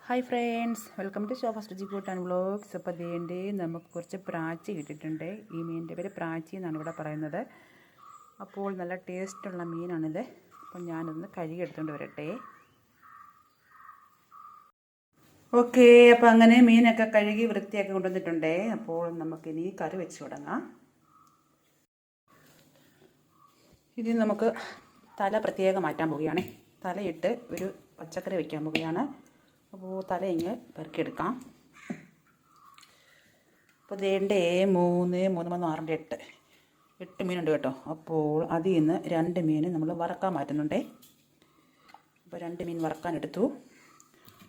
Hi friends, welcome to show first G food and vlogs. അപ്പോൾ അതേണ്ടി നമുക്ക് കുറച്ച് പ്രാച്ചി കിട്ടിയിട്ടുണ്ട്. ഈ മീനിൻ്റെ പേര് പ്രാച്ചി എന്നാണ് ഇവിടെ പറയുന്നത്. അപ്പോൾ നല്ല ടേസ്റ്റുള്ള മീനാണിത്. അപ്പോൾ ഞാനൊന്ന് കഴുകി എടുത്തുകൊണ്ട് വരട്ടെ. ഓക്കെ, അപ്പോൾ അങ്ങനെ മീനൊക്കെ കഴുകി വൃത്തിയാക്കി കൊണ്ടുവന്നിട്ടുണ്ട്. അപ്പോൾ നമുക്കിനി കറി വെച്ച് തുടങ്ങാം. ഇതിന് നമുക്ക് തല പ്രത്യേകം മാറ്റാൻ പോവുകയാണ്. തലയിട്ട് ഒരു പച്ചക്കറി വയ്ക്കാൻ പോവുകയാണ്. അപ്പോൾ തല ഇങ്ങ് പെറുക്കിയെടുക്കാം. അപ്പോൾ വേണ്ടേ 3, 6, 8 മീനുണ്ട് കേട്ടോ. അപ്പോൾ അതിൽ നിന്ന് 2 മീൻ നമ്മൾ വറക്കാൻ മാറ്റുന്നുണ്ടേ. അപ്പോൾ 2 മീൻ വറക്കാൻ എടുത്തു.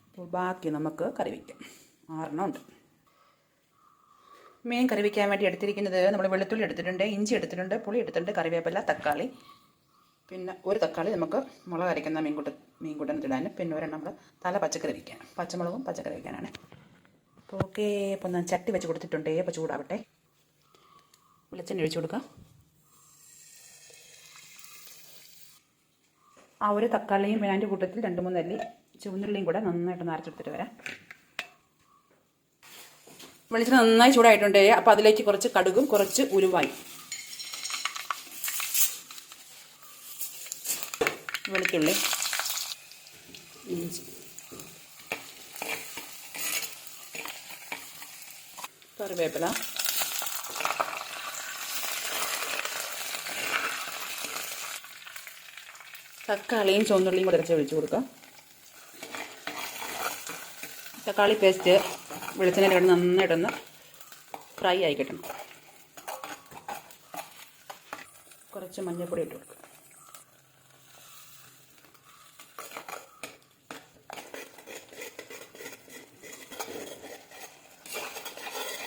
അപ്പോൾ ബാക്കി നമുക്ക് കറി വയ്ക്കാം. 6 ഉണ്ട്. മീൻ കറി വയ്ക്കാൻ വേണ്ടി എടുത്തിരിക്കുന്നത് നമ്മൾ വെളുത്തുള്ളി എടുത്തിട്ടുണ്ട്, ഇഞ്ചി എടുത്തിട്ടുണ്ട്, പുളി എടുത്തിട്ടുണ്ട്, കറിവേപ്പില, തക്കാളി, പിന്നെ ഒരു തക്കാളി നമുക്ക് മുളക് അരയ്ക്കുന്ന മീൻകൂട്ടത്തിടാനും, പിന്നെ ഒരെണ്ണം നമ്മൾ തല പച്ചക്കറി വയ്ക്കാൻ, പച്ചമുളകും പച്ചക്കറി വയ്ക്കാനാണ്. അപ്പോൾ ഓക്കെ, അപ്പോൾ ഞാൻ ചട്ടി വെച്ച് കൊടുത്തിട്ടുണ്ട്. അപ്പോൾ ചൂടാവട്ടെ. വെളിച്ചെണ്ണ ഒഴിച്ച് കൊടുക്കാം. ആ ഒരു തക്കാളിയും പിന്നെ അതിൻ്റെ കൂട്ടത്തിൽ 2-3 അല്ലി ചുവന്നുള്ളിയും കൂടെ നന്നായിട്ട് അരച്ചെടുത്തിട്ട് വരാം. വെളിച്ചെണ്ണ നന്നായി ചൂടായിട്ടുണ്ട്. അപ്പോൾ അതിലേക്ക് കുറച്ച് കടുകും കുറച്ച് ഉലുവായി, വെളുത്തുള്ളി, ഇഞ്ചി, കറിവേപ്പില, തക്കാളിയും ചുവന്നുള്ളിയും കൂടെ അരച്ച് ഒഴിച്ച് കൊടുക്കാം. തക്കാളി പേസ്റ്റ് വെളിച്ചെണ്ണയിൽ കിടന്ന് നന്നായിട്ടൊന്ന് ഫ്രൈ ആയി കിട്ടണം. കുറച്ച് മഞ്ഞൾപ്പൊടി ഇട്ട് കൊടുക്കുക.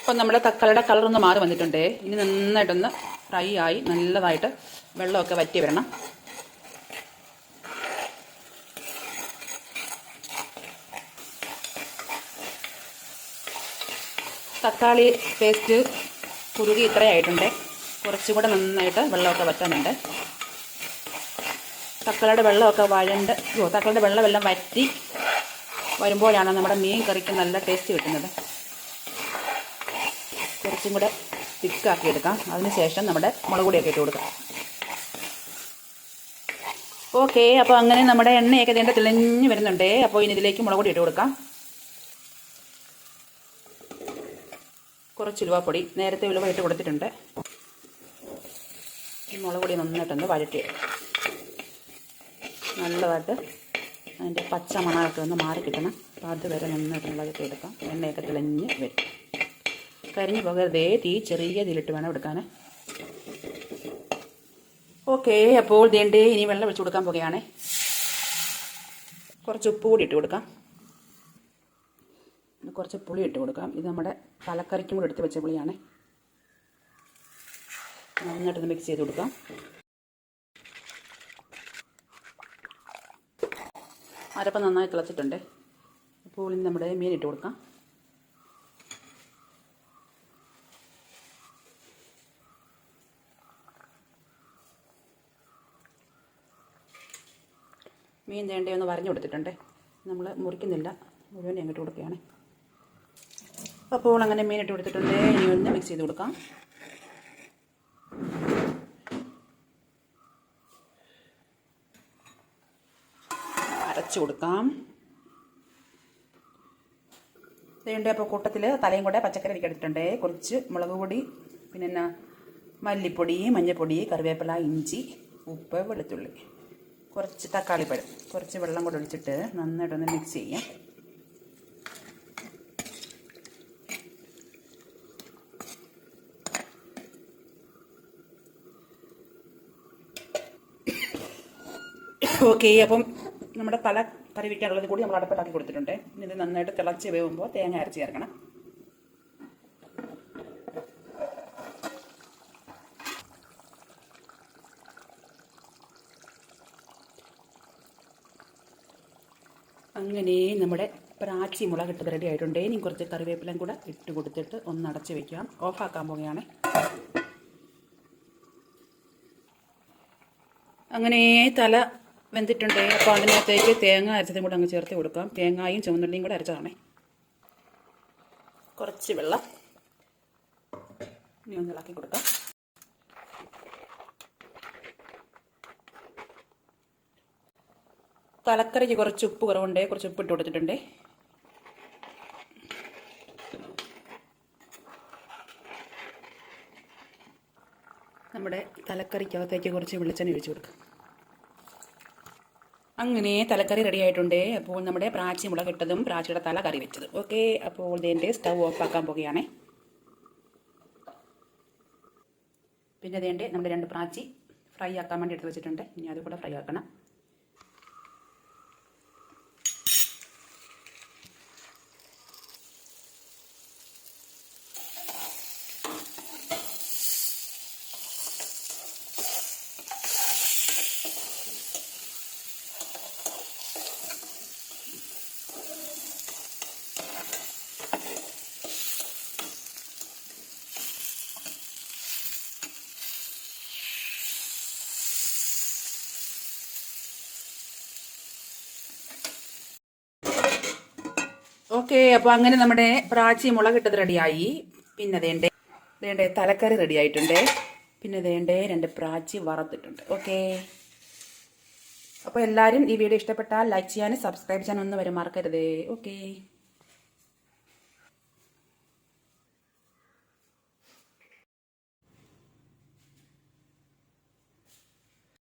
അപ്പം നമ്മുടെ തക്കാളിയുടെ കളറൊന്ന് മാറി വന്നിട്ടുണ്ട്. ഇനി നന്നായിട്ടൊന്ന് ഫ്രൈ ആയി നല്ലതായിട്ട് വെള്ളമൊക്കെ വറ്റി വരണം. തക്കാളി പേസ്റ്റ് കുറുകി ഇത്രയായിട്ടുണ്ട്. കുറച്ചും കൂടെ നന്നായിട്ട് വെള്ളമൊക്കെ വറ്റാനുണ്ട്. തക്കാളിയുടെ വെള്ളമൊക്കെ തക്കാളിയുടെ വെള്ളമെല്ലാം വറ്റി വരുമ്പോഴാണ് നമ്മുടെ മീൻ കറിക്ക് നല്ല ടേസ്റ്റ് കിട്ടുന്നത്. കുറച്ചും കൂടെ തിക്കാക്കി എടുക്കാം. അതിനുശേഷം നമ്മുടെ മുളക് പൊടിയൊക്കെ ഇട്ട് കൊടുക്കാം. ഓക്കെ, അപ്പോൾ അങ്ങനെ നമ്മുടെ എണ്ണയൊക്കെ ഇതിൻ്റെ തിളഞ്ഞ് വരുന്നുണ്ട്. അപ്പോൾ ഇനി ഇതിലേക്ക് മുളക് പൊടി ഇട്ട് കൊടുക്കാം. കുറച്ച് ഉലുവാപ്പൊടി, നേരത്തെ ഉലുവ ഇട്ട് കൊടുത്തിട്ടുണ്ട്. ഈ മുളക് പൊടി നന്നായിട്ടൊന്ന് വഴറ്റി നല്ലതായിട്ട് അതിൻ്റെ പച്ച മണമൊക്കെ ഒന്ന് മാറി കിട്ടണം. അപ്പോൾ അതുവരെ നന്നായിട്ട് വഴറ്റി എടുക്കാം. എണ്ണയൊക്കെ തിളഞ്ഞ് വരും. കരിഞ്ഞു പോകരുതേ. തീ ചെറിയ തീയിലിട്ട് വേണം എടുക്കാൻ. ഓക്കെ, അപ്പോൾ ദേണ്ടേ ഇനി വെള്ളം ഒഴിച്ച് കൊടുക്കാൻ പോകുകയാണ്. കുറച്ച് ഉപ്പ് കൂടി ഇട്ട് കൊടുക്കാം. കുറച്ച് പുളി ഇട്ട് കൊടുക്കാം. ഇത് നമ്മുടെ തലക്കറിക്കും കൂടി എടുത്ത് വെച്ച പുളിയാണ്. നന്നായിട്ടൊന്ന് മിക്സ് ചെയ്ത് കൊടുക്കാം. അരപ്പം നന്നായി തിളച്ചിട്ടുണ്ട്. അപ്പോൾ ഇനി നമ്മുടെ മീൻ ഇട്ട് കൊടുക്കാം. മീൻ തേണ്ടേ ഒന്ന് വരഞ്ഞു കൊടുത്തിട്ടുണ്ട്. നമ്മൾ മുറിക്കുന്നില്ല, മുഴുവൻ അങ്ങോട്ട് കൊടുക്കുകയാണ്. അപ്പോൾ അങ്ങനെ മീൻ ഇട്ട് കൊടുത്തിട്ടുണ്ട്. ഇനി ഒന്ന് മിക്സ് ചെയ്ത് കൊടുക്കാം. അരച്ചു കൊടുക്കാം. തേണ്ടേ അപ്പോൾ കൂട്ടത്തിൽ തലയും കൂടെ പച്ചക്കറി എടുത്തിട്ടുണ്ട്. കുറച്ച് മുളക് പൊടി, പിന്നെ മല്ലിപ്പൊടി, മഞ്ഞൾപ്പൊടി, കറിവേപ്പില, ഇഞ്ചി, ഉപ്പ്, വെളുത്തുള്ളി, കുറച്ച് തക്കാളിപ്പഴം, കുറച്ച് വെള്ളം കൂടെ ഒഴിച്ചിട്ട് നന്നായിട്ടൊന്ന് മിക്സ് ചെയ്യാം. ഓക്കെ, അപ്പം നമ്മുടെ തല കറി വയ്ക്കാനുള്ളത് കൂടി നമ്മൾ അടുപ്പിലാക്കി കൊടുത്തിട്ടുണ്ട്. ഇനി ഇത് നന്നായിട്ട് തിളച്ച് വേവുമ്പോൾ തേങ്ങ അരച്ച് ചേർക്കണം. അങ്ങനെ നമ്മുടെ പ്രാച്ചി മുളക് ഇട്ടത് റെഡി ആയിട്ടുണ്ട്. ഇനി കുറച്ച് കറിവേപ്പിലയും കൂടെ ഇട്ട് കൊടുത്തിട്ട് ഒന്ന് അടച്ച് വയ്ക്കാം. ഓഫാക്കാൻ പോവുകയാണ്. അങ്ങനെ തല വെന്തിട്ടുണ്ട്. അപ്പോൾ അതിനകത്തേക്ക് തേങ്ങ അരച്ചതും കൂടെ അങ്ങ് ചേർത്ത് കൊടുക്കാം. തേങ്ങായും ചുവന്നുള്ളിയും കൂടെ അരച്ചതാണേ. കുറച്ച് വെള്ളം ഇനി ഒന്ന് ഇളക്കി കൊടുക്കാം. തലക്കറിക്ക് കുറച്ച് ഉപ്പ് കുറവുണ്ട്, കുറച്ച് ഉപ്പ് ഇട്ട് കൊടുത്തിട്ടുണ്ട്. നമ്മുടെ തലക്കറിക്കകത്തേക്ക് കുറച്ച് വെളിച്ചെണ്ണ ഒഴിച്ച് കൊടുക്കാം. അങ്ങനെ തലക്കറി റെഡി ആയിട്ടുണ്ട്. അപ്പോൾ നമ്മുടെ പ്രാച്ചി മുളകിട്ടതും പ്രാച്ചിയുടെ തല കറി വെച്ചതും. ഓക്കെ, അപ്പോൾ ഇതിൻ്റെ സ്റ്റൗ ഓഫാക്കാൻ പോകുകയാണേ. പിന്നെ അതേണ്ട നമ്മുടെ 2 പ്രാച്ചി ഫ്രൈ ആക്കാൻ വേണ്ടി എടുത്ത് വെച്ചിട്ടുണ്ട്. ഇനി അത് കൂടെ ഫ്രൈ ആക്കണം. ഓക്കെ, അപ്പോൾ അങ്ങനെ നമ്മുടെ പ്രാച്ചി മുളകിട്ടത് റെഡിയായി. പിന്നെ വേണ്ടേ തലക്കറി റെഡി ആയിട്ടുണ്ട്. പിന്നെ വേണ്ടേ 2 പ്രാച്ചി വറുത്തിട്ടുണ്ട്. ഓക്കെ, അപ്പോൾ എല്ലാവരും ഈ വീഡിയോ ഇഷ്ടപ്പെട്ടാൽ ലൈക്ക് ചെയ്യാനും സബ്സ്ക്രൈബ് ചെയ്യാനും ഒന്നും വരെ മറക്കരുത്. ഓക്കെ.